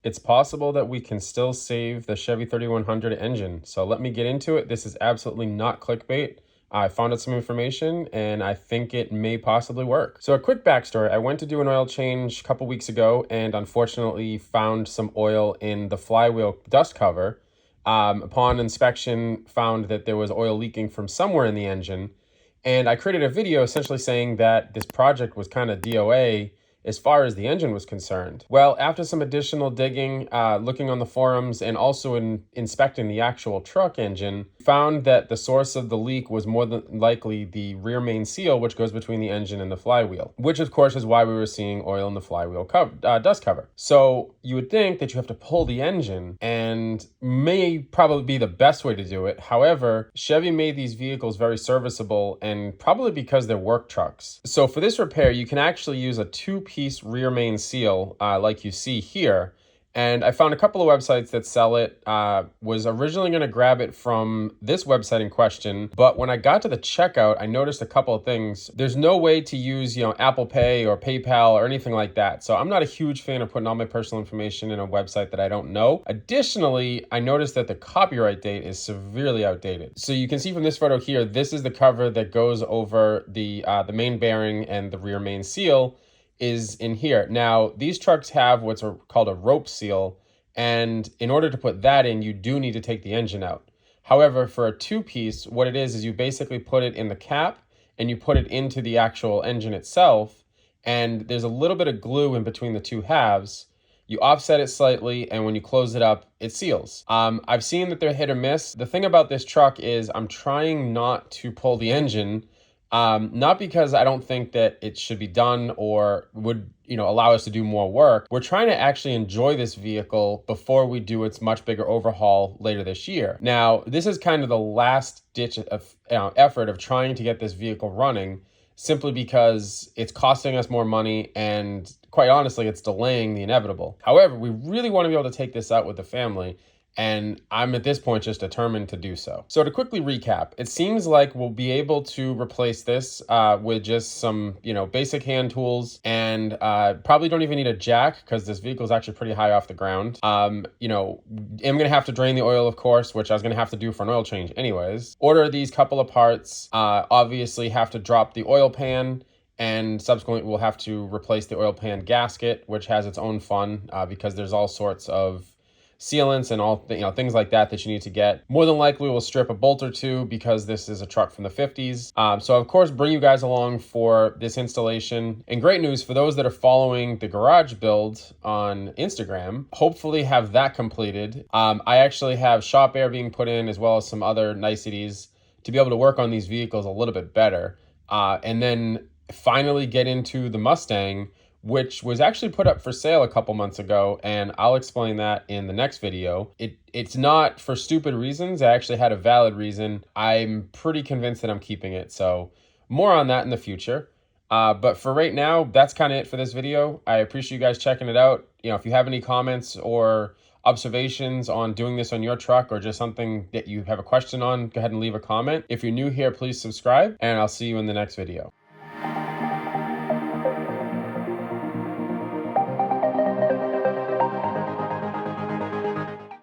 It's possible that we can still save the Chevy 3100 engine. So let me get into it. This is absolutely not clickbait. I found out some information and I think it may possibly work. So a quick backstory, I went to do an oil change a couple weeks ago and unfortunately found some oil in the flywheel dust cover. Upon inspection, found that there was oil leaking from somewhere in the engine. And I created a video essentially saying that this project was kind of DOA as far as the engine was concerned. Well, after some additional digging, looking on the forums, and also in inspecting the actual truck engine, found that the source of the leak was more than likely the rear main seal, which goes between the engine and the flywheel, which of course is why we were seeing oil in the flywheel dust cover. So you would think that you have to pull the engine, and may probably be the best way to do it. However, Chevy made these vehicles very serviceable, and probably because they're work trucks. So for this repair, you can actually use a two-piece rear main seal like you see here. And I found a couple of websites that sell it. Was originally going to grab it from this website in question, but when I got to the checkout, I noticed a couple of things. There's no way to use, Apple Pay or PayPal or anything like that. So I'm not a huge fan of putting all my personal information in a website that I don't know. Additionally, I noticed that the copyright date is severely outdated. So you can see from this photo here, this is the cover that goes over the main bearing, and the rear main seal is in here. Now, these trucks have what's called a rope seal, and in order to put that in, you do need to take the engine out. However, for a two-piece, what it is you basically put it in the cap and you put it into the actual engine itself, and there's a little bit of glue in between the two halves. You offset it slightly, and when you close it up, it seals. I've seen that they're hit or miss. The thing about this truck is I'm trying not to pull the engine, not because I don't think that it should be done or would, allow us to do more work. We're trying to actually enjoy this vehicle before we do its much bigger overhaul later this year. Now, this is kind of the last ditch of effort of trying to get this vehicle running, simply because it's costing us more money, and quite honestly, it's delaying the inevitable. However, we really want to be able to take this out with the family, and I'm at this point just determined to do so. So to quickly recap, it seems like we'll be able to replace this with just some, basic hand tools, and probably don't even need a jack because this vehicle is actually pretty high off the ground. I'm gonna have to drain the oil, of course, which I was gonna have to do for an oil change anyways. Order these couple of parts, obviously have to drop the oil pan, and subsequently we'll have to replace the oil pan gasket, which has its own fun because there's all sorts of sealants and all things like that you need to get. More than likely we'll strip a bolt or two because this is a truck from the 50s. So of course bring you guys along for this installation. And great news for those that are following the garage build on Instagram, hopefully have that completed. I actually have shop air being put in, as well as some other niceties to be able to work on these vehicles a little bit better. And then finally get into the Mustang, which was actually put up for sale a couple months ago, and I'll explain that in the next video. It's not for stupid reasons. I actually had a valid reason. I'm pretty convinced that I'm keeping it, so more on that in the future. But for right now, that's kind of it for this video. I appreciate you guys checking it out. If you have any comments or observations on doing this on your truck, or just something that you have a question on, go ahead and leave a comment. If you're new here, please subscribe, and I'll see you in the next video.